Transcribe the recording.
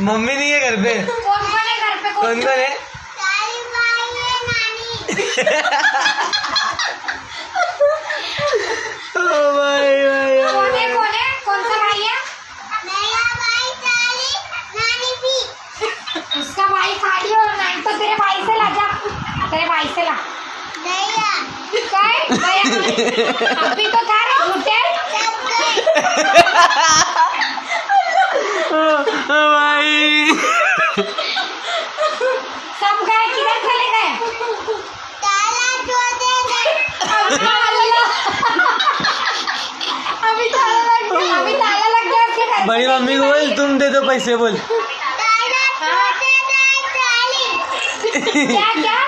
Mummy नहीं है घर पे। कौन कौन है घर पे? कौन कौन है? ओ भाई भाई कौन है? कौन है? कौन सा भाई है? उसका भाई खाली और नानी तो तेरे भाई से ला जा, तेरे भाई से ला। काय? अभी तो खा रहे झूठे। ओ भाई सब गए, किधर चले गए? अभी ताला लग गया उसके घर। बड़ी मम्मी को बोल तुम दे दो पैसे बोल। क्या क्या?